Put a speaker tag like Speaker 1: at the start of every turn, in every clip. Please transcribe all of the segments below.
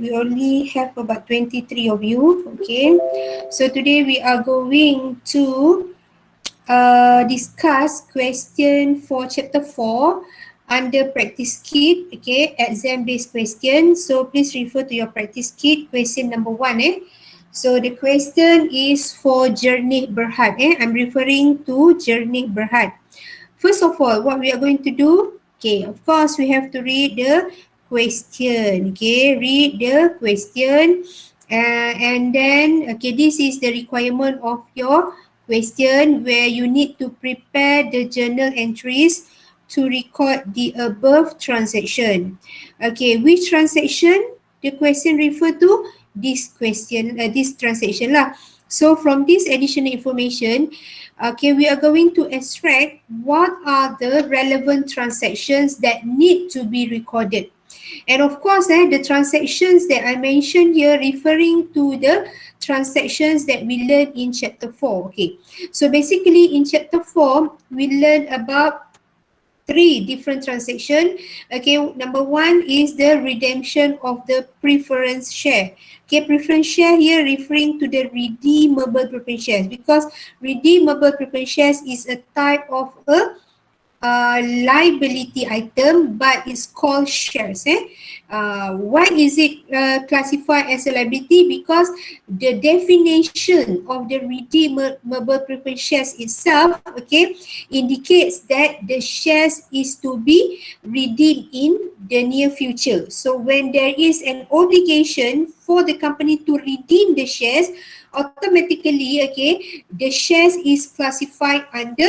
Speaker 1: we only have about 23 of you. Okay, so today we are going to discuss question for chapter 4 under practice kit. Okay, exam based question. So please refer to your practice kit question number 1. So the question is for Jernih Berhad. I'm referring to Jernih Berhad. First of all, what we are going to do, okay, of course, we have to read the question. Okay, read the question. And then, okay, this is the requirement of your question where you need to prepare the journal entries to record the above transaction. Okay, which transaction the question refer to? This transaction lah. So from this additional information, okay, we are going to extract what are the relevant transactions that need to be recorded. And of course, the transactions that I mentioned here referring to the transactions that we learned in chapter 4. Okay, so basically in chapter 4, we learned about 3 different transactions. Okay, number 1 is the redemption of the preference share. Okay, preference share here referring to the redeemable preference shares, because redeemable preference shares is a type of a liability item, but it's called shares. Why is it classified as a liability? Because the definition of the redeemable preference shares itself, okay, indicates that the shares is to be redeemed in the near future. So when there is an obligation for the company to redeem the shares, automatically, okay, the shares is classified under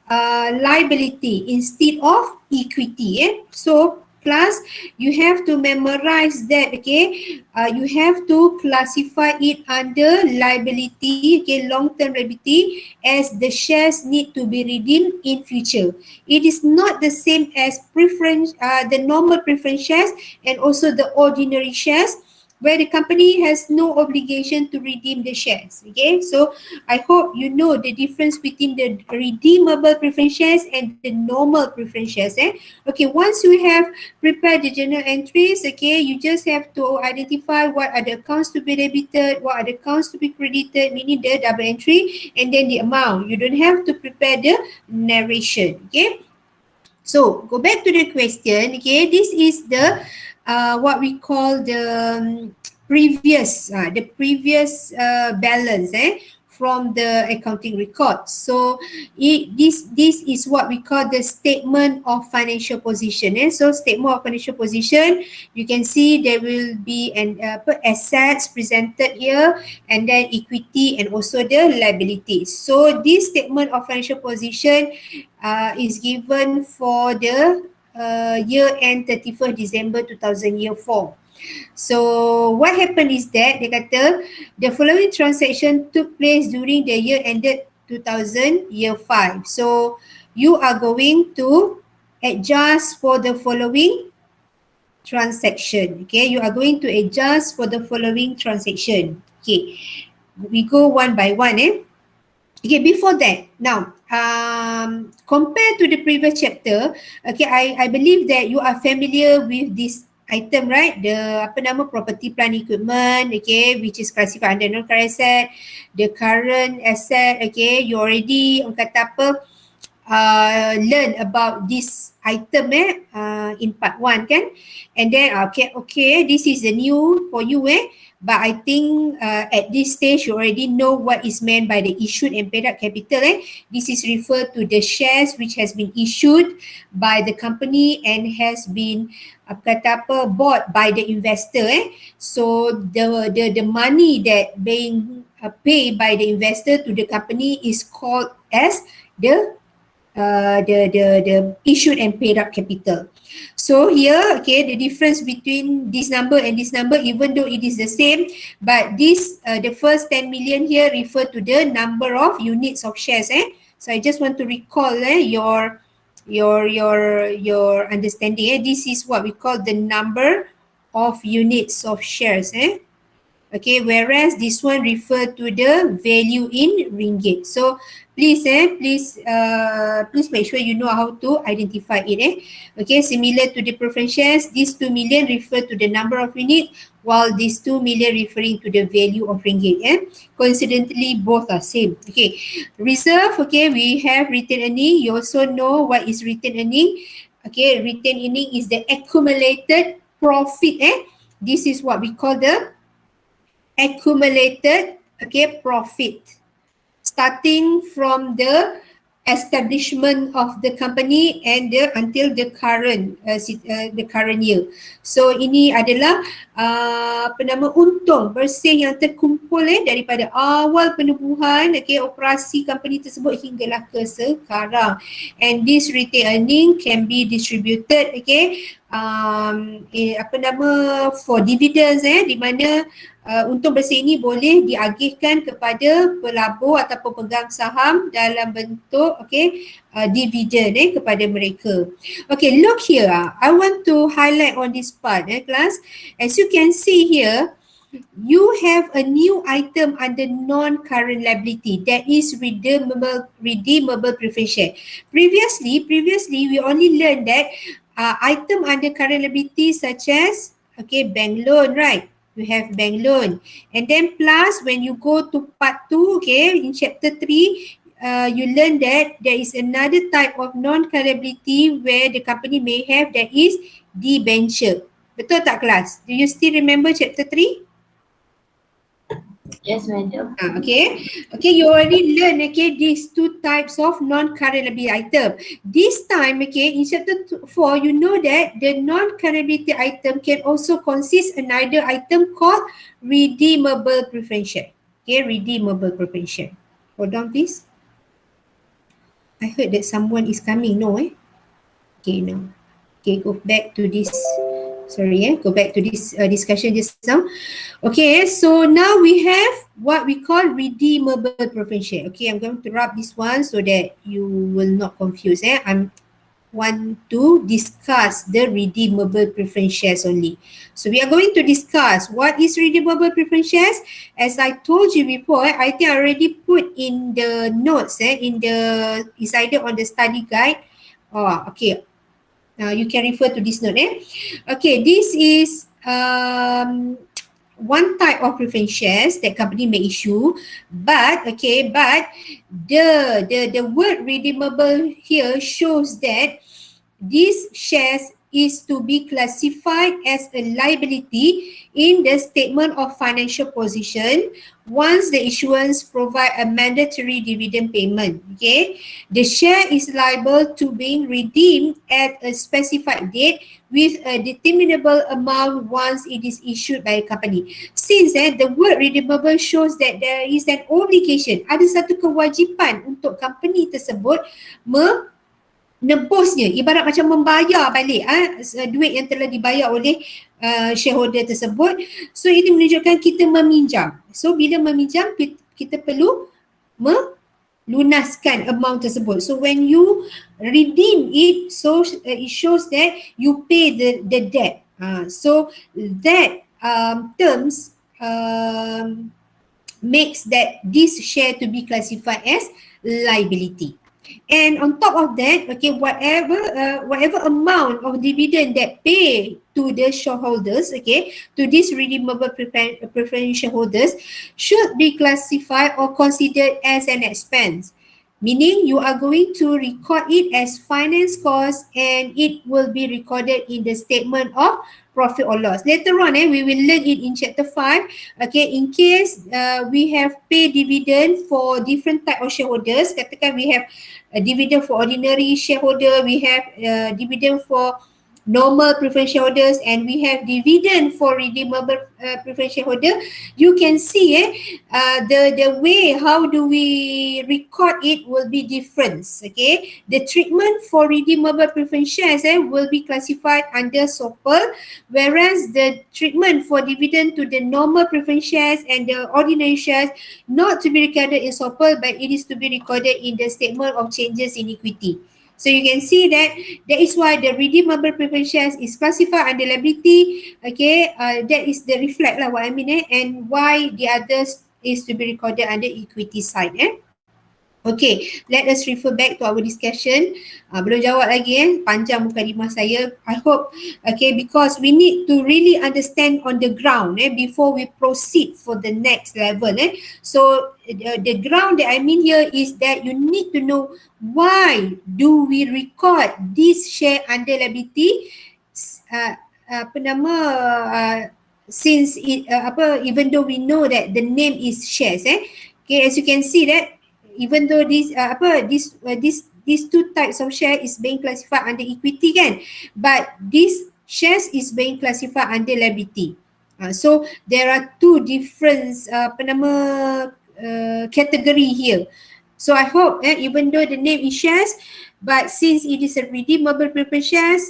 Speaker 1: liability instead of equity. So class, you have to memorize that. Okay, you have to classify it under liability, okay, long-term liability, as the shares need to be redeemed in future. It is not the same as preference, the normal preference shares and also the ordinary shares, where the company has no obligation to redeem the shares. Okay, so I hope you know the difference between the redeemable preference shares and the normal preference shares. Okay, once you have prepared the journal entries, okay, you just have to identify what are the accounts to be debited, what are the accounts to be credited, meaning the double entry, and then the amount. You don't have to prepare the narration. Okay, so go back to the question. Okay, this is the what we call the previous balance from the accounting record. So this is what we call the statement of financial position. So statement of financial position, you can see there will be an assets presented here, and then equity and also the liabilities. So this statement of financial position is given for the year end 31st December 2004. So what happened is that they kata the following transaction took place during the year ended 2005. So you are going to adjust for the following transaction. Okay, you are going to adjust for the following transaction. Okay, we go one by one. Okay, before that, now, compared to the previous chapter, okay, I believe that you are familiar with this item, right? The property plant equipment, okay, which is classified under non-current asset. The current asset, okay, you already learn about this item in part 1 kan, and then okay, this is the new for you but I think at this stage you already know what is meant by the issued and paid up capital. This is referred to the shares which has been issued by the company and has been bought by the investor. So the money that being paid by the investor to the company is called as the issued and paid up capital. So here, okay, the difference between this number and this number, even though it is the same, but this the first 10 million here refer to the number of units of shares. So I just want to recall your understanding. This is what we call the number of units of shares. Okay, whereas this one refer to the value in ringgit. So please make sure you know how to identify it. Okay, similar to the preference shares, this 2 million refer to the number of unit, while these 2 million referring to the value of ringgit. Coincidentally, both are same. Okay, reserve. Okay, we have retained earning. You also know what is retained earning. Okay, retained earning is the accumulated profit. This is what we call the accumulated, okay, profit, starting from the establishment of the company and until the current year. So ini adalah apa nama, untung bersih yang terkumpul daripada awal penubuhan, okay, operasi company tersebut hinggalah ke sekarang. And this retained earning can be distributed, okay, apa nama, for dividends, di mana untung bersih ini boleh diagihkan kepada pelabur atau pemegang saham dalam bentuk, okay, dividen kepada mereka. Okay, look here. I want to highlight on this part, class. As you can see here, you have a new item under non-current liability, that is redeemable preference share. Previously we only learned that item under current liability such as, okay, bank loan, right? You have bank loan, and then plus when you go to part 2, okay, in chapter 3, you learn that there is another type of non-current liability where the company may have, that is debenture. Betul tak, kelas? Do you still remember chapter 3?
Speaker 2: Yes, madam.
Speaker 1: Okay. Okay, you already learn, okay, these two types of non-current liability item. This time, okay, in chapter 4, you know that the non-current liability item can also consist another item called redeemable preference share. Okay, redeemable preference share. Hold on, please. I heard that someone is coming. No, Okay, no. Okay, go back to this. Sorry, go back to this discussion just now. Okay, so now we have what we call redeemable preference share. Okay, I'm going to rub this one so that you will not confuse. I'm want to discuss the redeemable preference shares only. So we are going to discuss what is redeemable preference shares. As I told you before, I think I already put in the notes, it's either on the study guide. Oh, okay. You can refer to this note. Okay, this is one type of preference shares that company may issue, but the word redeemable here shows that these shares is to be classified as a liability in the statement of financial position once the issuance provide a mandatory dividend payment. Okay, the share is liable to being redeemed at a specified date with a determinable amount once it is issued by a company. Since the word redeemable shows that there is an obligation, ada satu kewajipan untuk company tersebut menebusnya, ibarat macam membayar balik duit yang telah dibayar oleh shareholder tersebut. So ini menunjukkan kita meminjam. So bila meminjam, kita perlu lunaskan amount tersebut. So when you redeem it, so it shows that you pay the debt. So that terms makes that this share to be classified as liability. And on top of that, okay, whatever amount of dividend that pay to the shareholders, okay, to these redeemable preference shareholders should be classified or considered as an expense. Meaning you are going to record it as finance cost and it will be recorded in the statement of profit or loss. Later on, we will learn it in chapter 5. Okay, in case we have paid dividend for different type of shareholders, katakan we have a dividend for ordinary shareholder, we have dividend for normal preference shareholders, and we have dividend for redeemable preference shareholder. You can see the way how do we record it will be different. Okay, the treatment for redeemable preference shares will be classified under SOPL, whereas the treatment for dividend to the normal preference shares and the ordinary shares not to be recorded in SOPL, but it is to be recorded in the statement of changes in equity. So you can see that is why the redeemable preference shares is classified under liability. Okay, that is the reflect lah what I mean, and why the others is to be recorded under equity side. Okay, let us refer back to our discussion. Belum jawab lagi panjang mukadimah saya. I hope, okay, because we need to really understand on the ground before we proceed for the next level. So the ground that I mean here is that you need to know why do we record this share under liability, uh, apa nama, since it even though we know that the name is shares. Okay, as you can see that even though these two types of share is being classified under equity kan, but this shares is being classified under liability. So there are two different category here. So I hope even though the name is shares, but since it is a redeemable preference shares,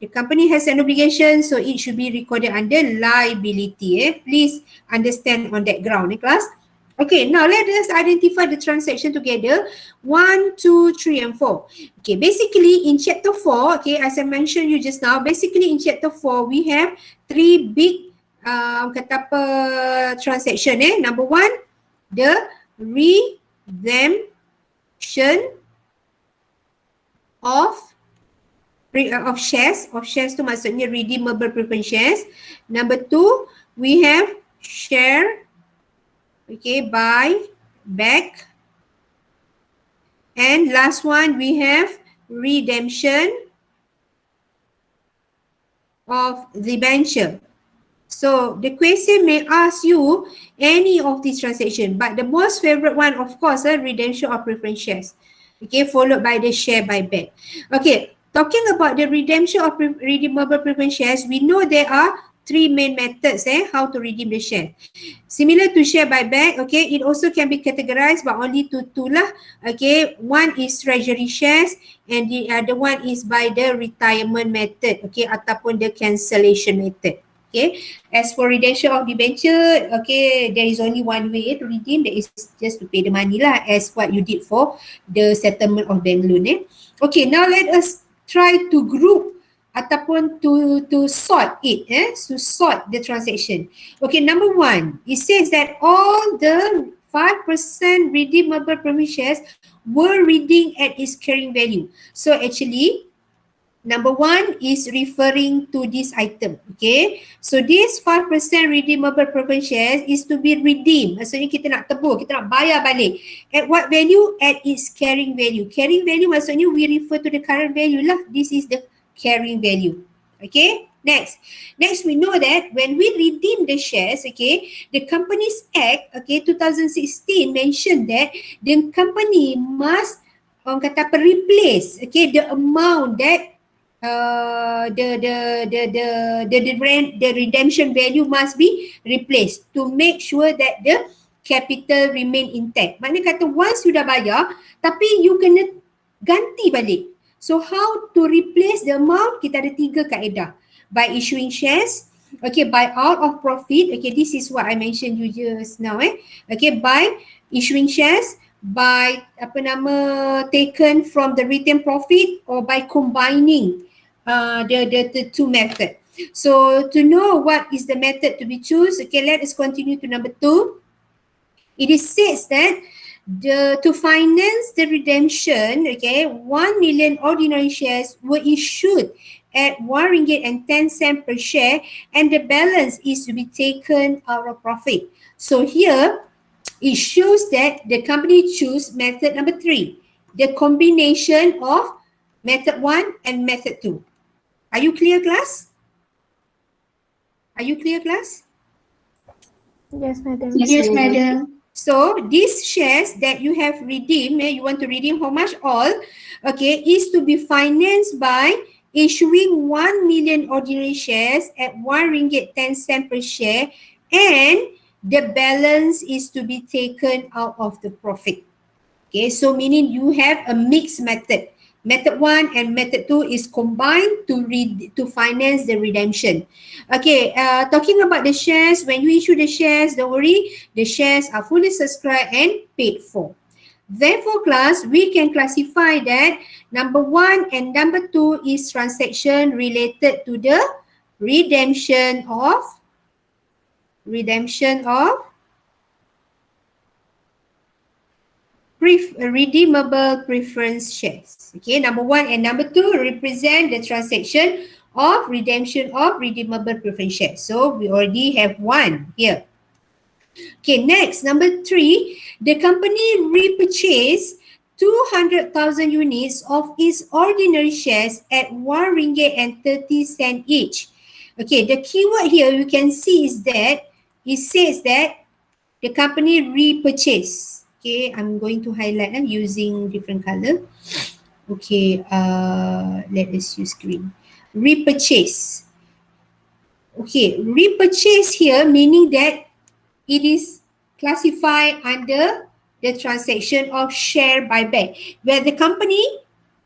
Speaker 1: the company has an obligation, so it should be recorded under liability. Please understand on that ground, class. Okay, now let us identify the transaction together. 1, 2, 3, and 4. Okay, basically in chapter 4, okay, as I mentioned you just now, basically in chapter 4, we have three big kata apa transaction. Number 1, the redemption of shares tu maksudnya redeemable preference shares. Number 2, we have share, okay, buy back. And last one, we have redemption of debenture. So the question may ask you any of these transactions, but the most favorite one, of course, redemption of preference shares. Okay, followed by the share buyback. Okay, talking about the redemption of redeemable preference shares, we know there are three main methods how to redeem the share. Similar to share buyback, okay, it also can be categorized but only to two lah. Okay, one is treasury shares and the other one is by the retirement method, okay, ataupun the cancellation method. Okay, as for redemption of debenture, okay, there is only one way to redeem, that is just to pay the money lah, as what you did for the settlement of bank loan. Okay, now let us try to group ataupun to sort it, to sort the transaction. Okay, number 1, it says that all the 5% redeemable preference shares were redeemed at its carrying value. So actually, number 1 is referring to this item. Okay, so this 5% redeemable preference shares is to be redeemed. Maksudnya kita nak tebus, kita nak bayar balik. At what value? At its carrying value. Carrying value maksudnya we refer to the current value lah. This is the carrying value. Okay, next we know that when we redeem the shares, okay, the Companies Act, okay, 2016 mentioned that the company must orang kata apa, replace, okay, the amount that the redemption value must be replaced to make sure that the capital remain intact. Maknanya kata once you dah bayar tapi you kena ganti balik. So how to replace the amount? Kita ada 3 kaedah. By issuing shares, okay, by out of profit, okay, this is what I mentioned you just now, okay, by issuing shares, by taken from the retained profit, or by combining the two method. So to know what is the method to be choose, okay, let us continue to number 2. It is says that to finance the redemption, okay, 1 million ordinary shares were issued at RM1.10 per share, and the balance is to be taken out of profit. So here, it shows that the company choose method number 3, the combination of method 1 and method 2. Are you clear, class? Are you clear, class?
Speaker 2: Yes, madam.
Speaker 3: Yes, madam.
Speaker 1: So these shares that you have redeemed, you want to redeem how much? All, okay, is to be financed by issuing 1 million ordinary shares at RM1.10 per share, and the balance is to be taken out of the profit. Okay, so meaning you have a mixed method. Method 1 and method 2 is combined to finance the redemption. Okay, talking about the shares, when you issue the shares, don't worry, the shares are fully subscribed and paid for. Therefore, class, we can classify that number 1 and number 2 is transaction related to the redemption of redeemable preference shares. Okay, number 1 and number 2 represent the transaction of redemption of redeemable preference shares. So we already have one here. Okay, next, number 3, the company repurchased 200,000 units of its ordinary shares at 1 ringgit and 30 cent each. Okay, the keyword here you can see is that it says that the company repurchase. Okay, I'm going to highlight using different color. Okay, let us use green. Repurchase. Okay, repurchase here meaning that it is classified under the transaction of share buyback, where the company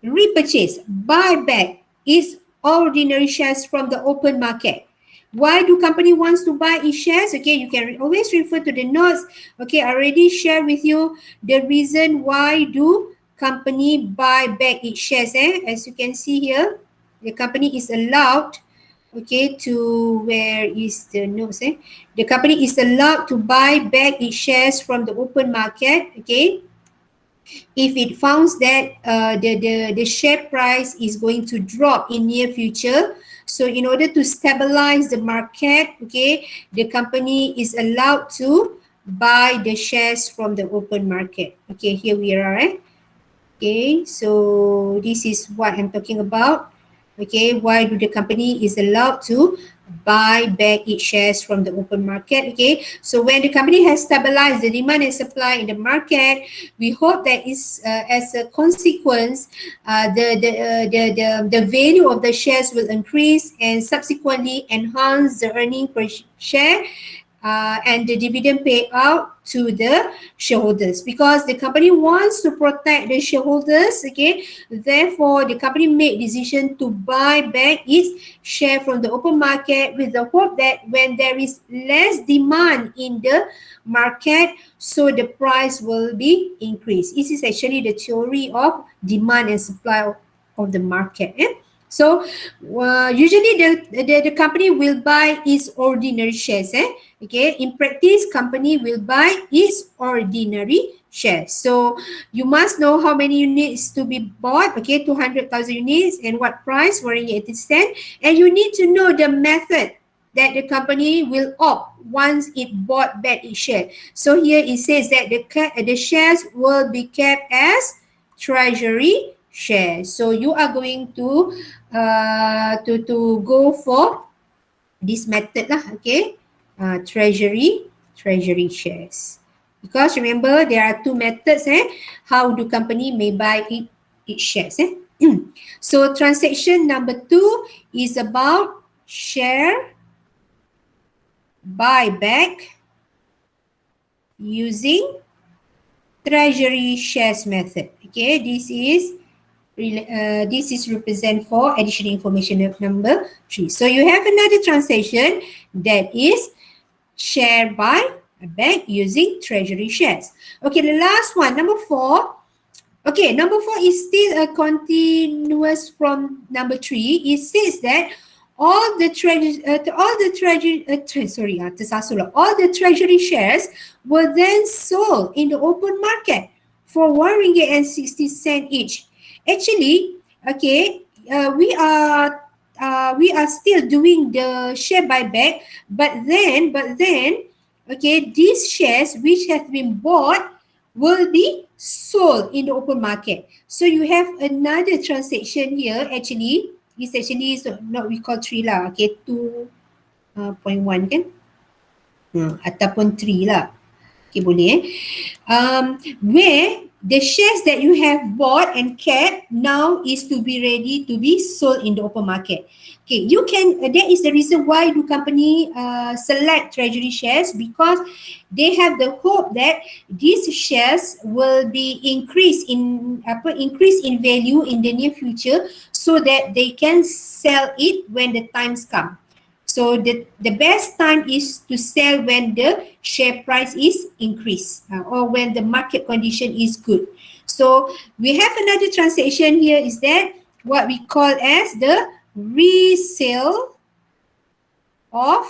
Speaker 1: repurchase, buyback its ordinary shares from the open market. Why do company wants to buy its shares? Okay, you can always refer to the notes. Okay, I already shared with you the reason why do company buy back its shares. As you can see here, the company is allowed, okay, to where is the notes? The company is allowed to buy back its shares from the open market. Okay, if it finds that the share price is going to drop in near future. So in order to stabilize the market, okay, the company is allowed to buy the shares from the open market. Okay, here we are. Okay, so this is what I'm talking about. Okay, why do the company is allowed to buy back its shares from the open market? Okay, so when the company has stabilized the demand and supply in the market, we hope that is as a consequence, the value of the shares will increase and subsequently enhance the earning per share and the dividend payout to the shareholders, because the company wants to protect the shareholders. Okay, therefore the company made decision to buy back its share from the open market with the hope that when there is less demand in the market, so the price will be increased. This is actually the theory of demand and supply of the market. So usually the company will buy its ordinary shares. Okay, in practice, company will buy its ordinary shares. So you must know how many units to be bought. Okay, 200,000 units and what price, 1.80 cent. And you need to know the method that the company will opt once it bought back its share. So here it says that the shares will be kept as treasury shares. So you are going to go for this method lah. Okay, treasury shares, because remember there are two methods. How do company may buy its shares? So transaction number 2 is about share buyback using treasury shares method. Okay, this is represent for additional information of number 3. So you have another transaction that is share buyback using treasury shares. Okay, the last one, number 4. Okay, number 4 is still a continuous from number 3. It says that all the treasury shares were then sold in the open market for 1 ringgit and 60 cent each. Actually, okay, we are still doing the share buyback, but then, okay, these shares which have been bought will be sold in the open market. So you have another transaction here. Actually, it's actually not we call 3 lah. Okay, 2.1 kan? Ataupun 3 lah. Okay, boleh where the shares that you have bought and kept now is to be ready to be sold in the open market. Okay, you can, that is the reason why do company select treasury shares, because they have the hope that these shares will be increased in value in the near future, so that they can sell it when the times come. So the best time is to sell when the share price is increased or when the market condition is good. So we have another transaction here, is that what we call as the resale of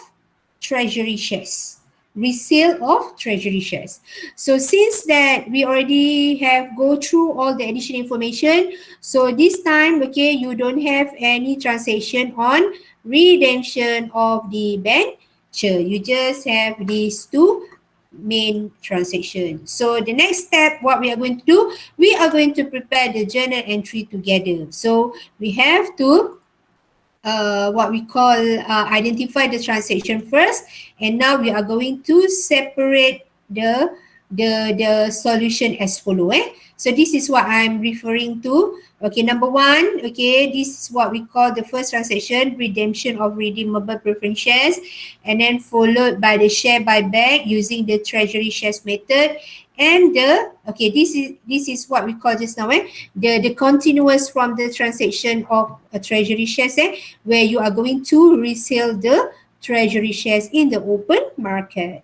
Speaker 1: treasury shares. resale of treasury shares. So since that we already have go through all the additional information, so this time, okay, you don't have any transaction on redemption of the debenture. You just have these two main transaction. So the next step, what we are going to do, we are going to prepare the journal entry together. So we have to what we call identify the transaction first, and now we are going to separate the solution as follow. So this is what I'm referring to. Okay, number one, okay, this is what we call the first transaction, redemption of redeemable preference shares, and then followed by the share buyback using the treasury shares method, and the okay, this is what we call just now the continuous from the transaction of a treasury shares where you are going to resell the treasury shares in the open market.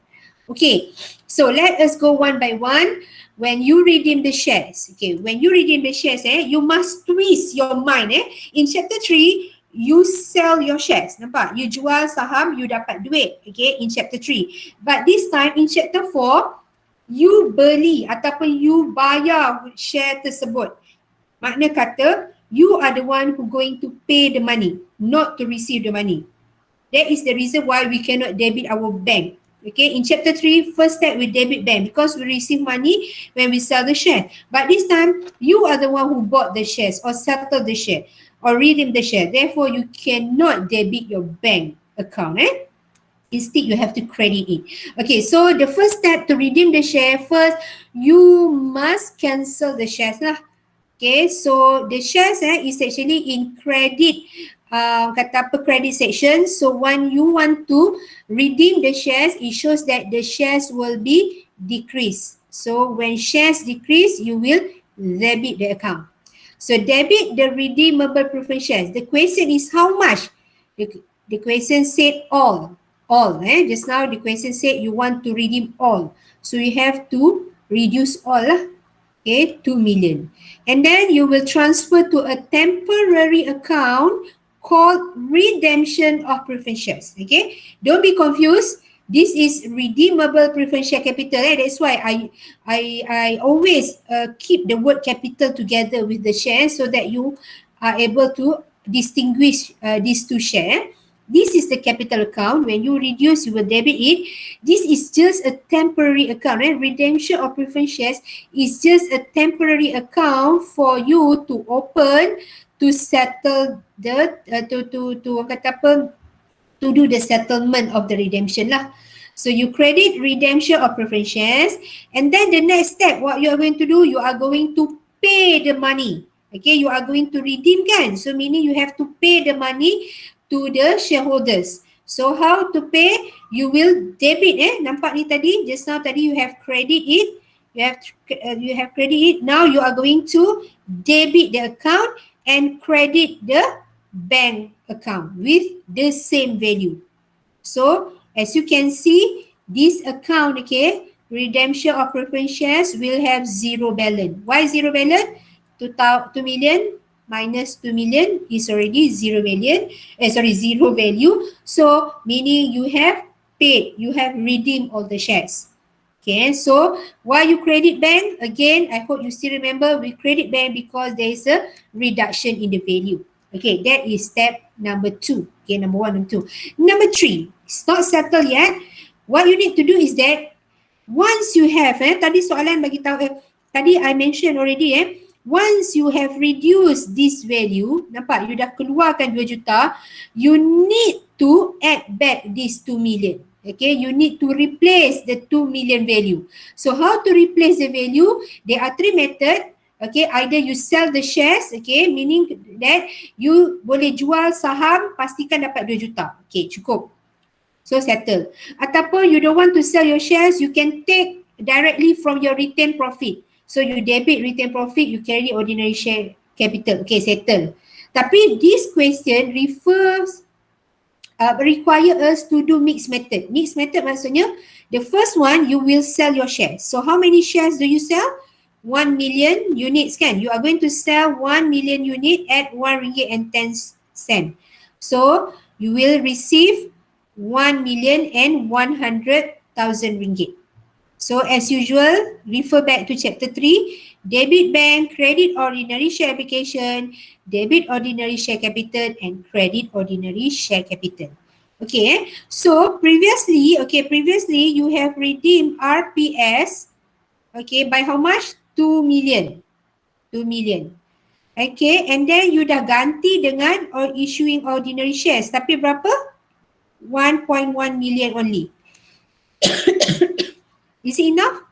Speaker 1: Okay, so let us go one by one. When you redeem the shares, okay, when you redeem the shares, you must twist your mind. In chapter 3, you sell your shares. Nampak? You jual saham, you dapat duit. Okay, in chapter 3. But this time, in chapter 4, you beli ataupun you bayar share tersebut. Makna kata, you are the one who going to pay the money, not to receive the money. That is the reason why we cannot debit our bank. Okay, in chapter 3, first step we debit bank because we receive money when we sell the share. But this time, you are the one who bought the shares or settled the share or redeemed the share. Therefore, you cannot debit your bank account. Instead, you have to credit it. Okay, so the first step to redeem the share, first, you must cancel the shares lah. Okay, so the shares is actually in credit, kata apa, credit section. So when you want to redeem the shares, it shows that the shares will be decreased. So when shares decrease, you will debit the account. So debit the redeemable preference shares. The question is how much? The question said all. All. Just now the question said you want to redeem all. So you have to reduce all lah. Okay, 2 million. And then you will transfer to a temporary account called redemption of preference shares. Okay, don't be confused. This is redeemable preference share capital. That's why I always keep the word capital together with the share so that you are able to distinguish these two shares. This is the capital account. When you reduce, you will debit it. This is just a temporary account. Redemption of preference shares is just a temporary account for you to open to settle the kata apa, to do the settlement of the redemption lah. So you credit redemption of preference shares, and then the next step, what you are going to do, you are going to pay the money. Okay, you are going to redeem kan? So meaning you have to pay the money to the shareholders. So how to pay? You will debit nampak ni tadi, just now tadi you have credit it, you have credit it. Now you are going to debit the account and credit the bank account with the same value. So as you can see, this account, okay, redemption of preference shares will have zero balance. Why zero balance? 2 million minus 2 million is already zero zero value. So meaning you have paid, you have redeemed all the shares. Okay, so why you credit bank? Again, I hope you still remember we credit bank because there is a reduction in the value. Okay, that is step number 2. Okay, number 1 and 2. Number 3, it's not settled yet. What you need to do is that once you have, tadi soalan bagi tahu, tadi I mentioned already, once you have reduced this value, nampak, you dah keluarkan 2 juta, you need to add back this 2 million. Okay, you need to replace the 2 million value. So how to replace the value? There are 3 methods. Okay, either you sell the shares, okay, meaning that you boleh jual saham, pastikan dapat 2 juta. Okay, cukup. So settle. Ataupun you don't want to sell your shares, you can take directly from your retained profit. So you debit retained profit, you carry ordinary share capital. Okay, settle. Tapi this question require us to do mixed method. Mixed method maksudnya, the first one, you will sell your shares. So how many shares do you sell? 1 million units kan? You are going to sell 1 million unit at RM1.10. So you will receive 1,100,000 ringgit. So as usual, refer back to chapter 3, debit bank, credit ordinary share application, debit ordinary share capital and credit ordinary share capital. Okay, so previously you have redeemed RPS, okay, by how much? 2 million. 2 million. Okay, and then you dah ganti dengan or issuing ordinary shares. Tapi berapa? 1.1 million only. Is it enough?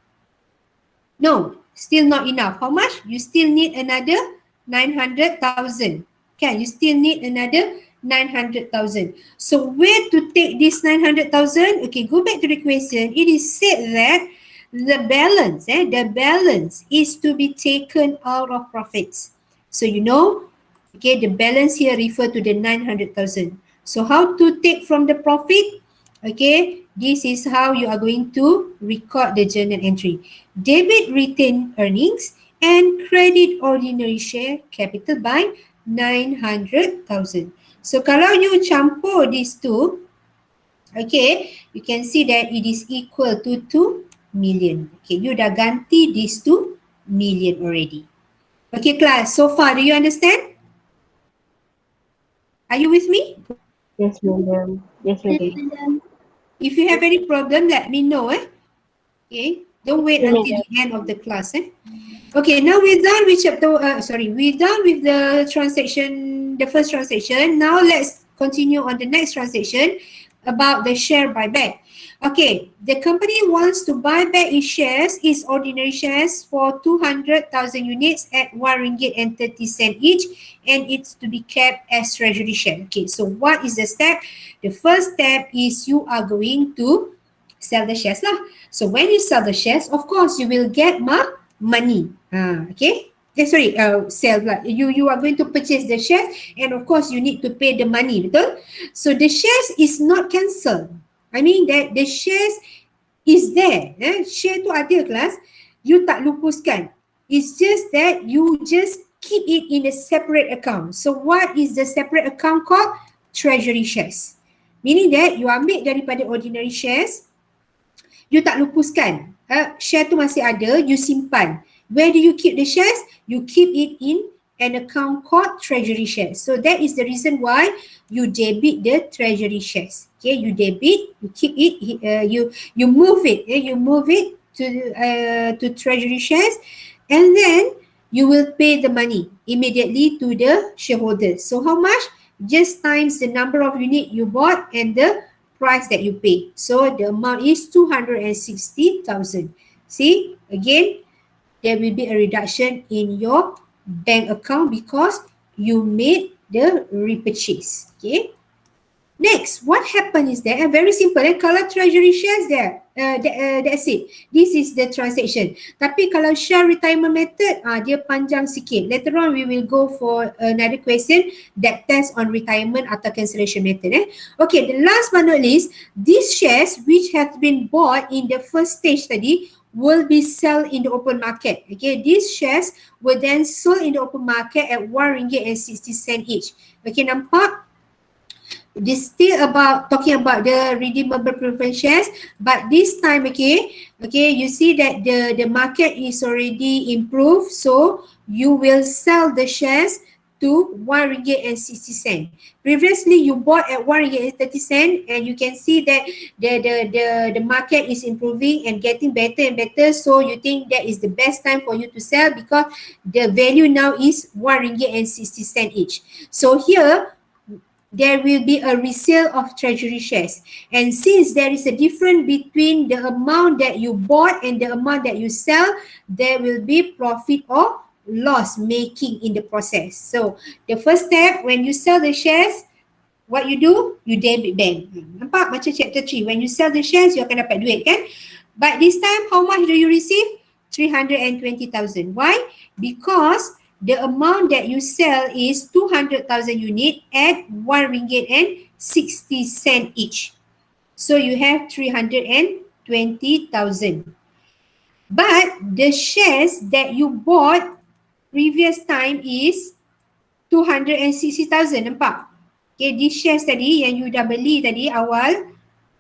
Speaker 1: No, still not enough. How much? You still need another 900,000. Can you still need another 900,000? So where to take this 900,000? Okay, go back to the question. It is said that the balance is to be taken out of profits. So you know, okay, the balance here refer to the 900,000. So how to take from the profit? Okay, this is how you are going to record the journal entry. Debit retained earnings and credit ordinary share capital by 900,000. So kalau you campur these two, okay, you can see that it is equal to 2 million. Okay, you dah ganti these 2 million already. Okay, class, so far, do you understand? Are you with me?
Speaker 3: Yes, madam. Yes,
Speaker 1: Okay.
Speaker 3: madam.
Speaker 1: If you have any problem, let me know. Okay, don't wait
Speaker 3: Okay,
Speaker 1: until
Speaker 3: madam.
Speaker 1: the end of the class. Okay, now we're done with we're done with the transaction, the first transaction. Now let's continue on the next transaction about the share buyback. Okay, the company wants to buy back its ordinary shares for 200,000 units at 1 ringgit and 30 cent each, and it's to be kept as treasury share. Okay, so what is the step? The first step is you are going to sell the shares lah. So when you sell the shares, of course, you will get money. Okay. Sell lah. You are going to purchase the shares, and of course, you need to pay the money, betul? So the shares is not cancelled. I mean that the shares is there. Share tu ada kelas. You tak lupuskan. It's just that you just keep it in a separate account. So what is the separate account called? Treasury shares. Meaning that you ambil daripada ordinary shares, you tak lupuskan. Share tu masih ada, you simpan. Where do you keep the shares? You keep it in an account called treasury shares. So that is the reason why you debit the treasury shares. Okay, you debit, you keep it, you move it, you move it to treasury shares, and then you will pay the money immediately to the shareholders. So how much? Just times the number of unit you bought and the price that you pay. So the amount is 260,000. See, again, there will be a reduction in your bank account because you made the repurchase. Okay. Next, what happened is that, very simple, kalau treasury shares there, that's it. This is the transaction. Tapi kalau share retirement method, dia panjang sikit. Later on, we will go for another question that test on retirement atau cancellation method. Okay, the last but not least, these shares which have been bought in the first stage tadi will be sold in the open market. Okay, these shares were then sold in the open market at 1 ringgit and 60 cent each. Okay, nampak? This still about talking about the redeemable preference shares, but this time, okay, you see that the market is already improved, so you will sell the shares to 1 ringgit and 60 cent. Previously, you bought at 1 ringgit and 30 cent, and you can see that the market is improving and getting better and better. So you think that is the best time for you to sell because the value now is 1 ringgit and 60 cent each. So here, there will be a resale of treasury shares. And since there is a difference between the amount that you bought and the amount that you sell, there will be profit or loss making in the process. So the first step, when you sell the shares, what you do? You debit bank. Nampak macam chapter 3. When you sell the shares, you akan dapat duit kan? But this time, how much do you receive? 320,000. Why? Because the amount that you sell is 200,000 unit at 1 ringgit and 60 cent each. So you have 320,000. But the shares that you bought previous time is 260,000. Nampak? Okay, these shares tadi yang you dah beli tadi awal,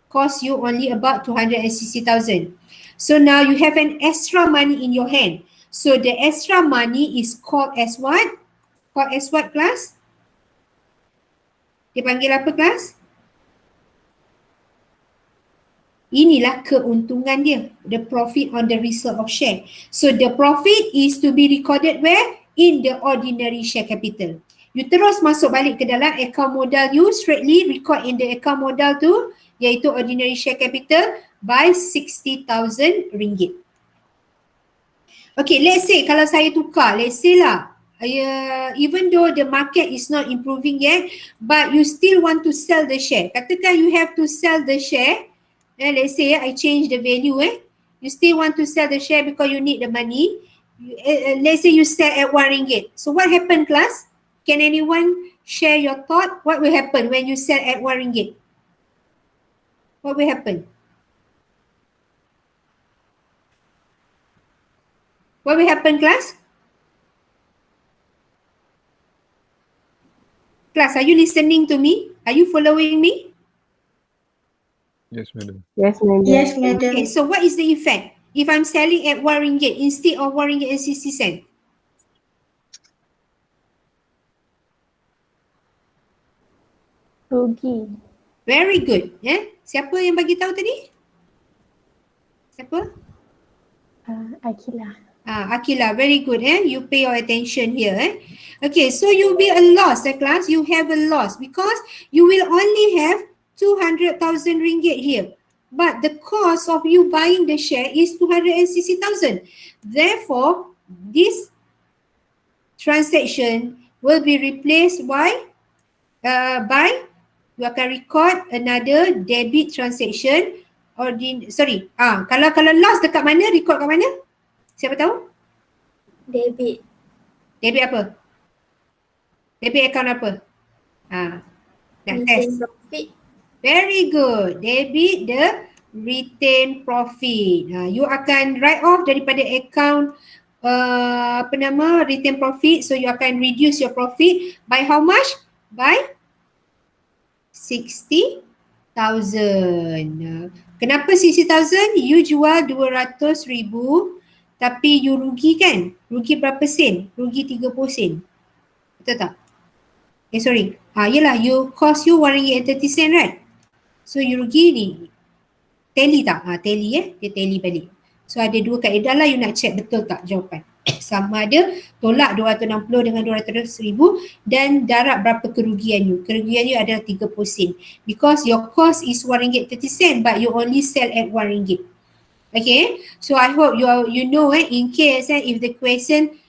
Speaker 1: cost you only about 260,000. So now you have an extra money in your hand. So the extra money is called as what? Called as what, class? Dia panggil apa, class? Inilah keuntungan dia, the profit on the resale of share. So the profit is to be recorded where? In the ordinary share capital. You terus masuk balik ke dalam account modal you, straightly record in the account modal tu, iaitu ordinary share capital by 60,000 ringgit. Okay, let's say kalau saya tukar, let's say lah, even though the market is not improving yet, but you still want to sell the share. Katakan you have to sell the share, let's say I change the value, you still want to sell the share because you need the money. Let's say you sell at 1 ringgit. So what happened, class? Can anyone share your thought? What will happen when you sell at 1 ringgit? What will happen? What will happen, class? Class, are you listening to me? Are you following me?
Speaker 4: Yes, madam.
Speaker 3: Yes, madam.
Speaker 2: Yes, madam.
Speaker 1: Okay, so what is the effect? If I'm selling at 1 ringgit instead of 1 ringgit and 60 cent.
Speaker 2: Rugi.
Speaker 1: Very good. Siapa yang bagi tahu tadi? Siapa?
Speaker 2: Akila.
Speaker 1: Akila, very good. You pay your attention here. Okay, so you'll be a loss, class. You have a loss because you will only have 200,000 ringgit here. But the cost of you buying the share is 260,000. Therefore, this transaction will be replaced by you akan record another debit transaction kalau loss dekat mana, record kat mana? Siapa tahu?
Speaker 2: Debit.
Speaker 1: Debit apa? Debit account apa? Nak test.
Speaker 2: Profit.
Speaker 1: Very good. Debit the retain profit. You akan write off daripada account retain profit. So you akan reduce your profit by how much? By 60,000. Kenapa 60,000? You jual 200,000 tapi you rugi kan? Rugi berapa sen? Rugi 30 sen. Betul tak? Sorry. Yelah, cost you 1 ringgit and 30 sen, right? So you rugi ni. Tally tak? Tally dia tally balik. So ada dua kaedah lah, you nak check betul tak jawapan. Sama ada tolak 260 dengan 200,000 dan darab berapa kerugian you. Kerugian you adalah 30 sen. Because your cost is 1 ringgit 30 sen but you only sell at 1 ringgit. Okay, so I hope you know in case if the question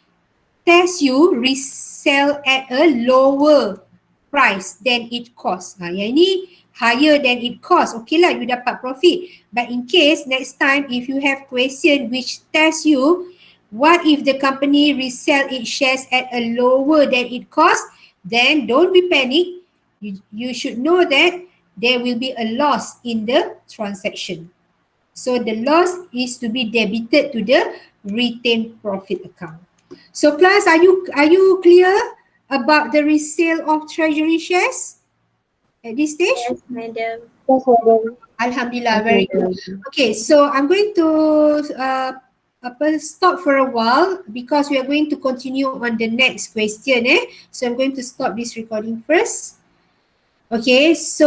Speaker 1: tells you resell at a lower price than it costs. Yang ini higher than it costs. Okay lah, you dapat profit. But in case next time if you have question which tells you what if the company resell its shares at a lower than it costs, then don't be panic. You should know that there will be a loss in the transaction. So the loss is to be debited to the retained profit account. So class, are you clear about the resale of treasury shares at this stage?
Speaker 2: Yes, madam.
Speaker 3: Yes, madam.
Speaker 1: Alhamdulillah, very good. Okay, so I'm going to stop for a while because we are going to continue on the next question. So I'm going to stop this recording first. Okay, so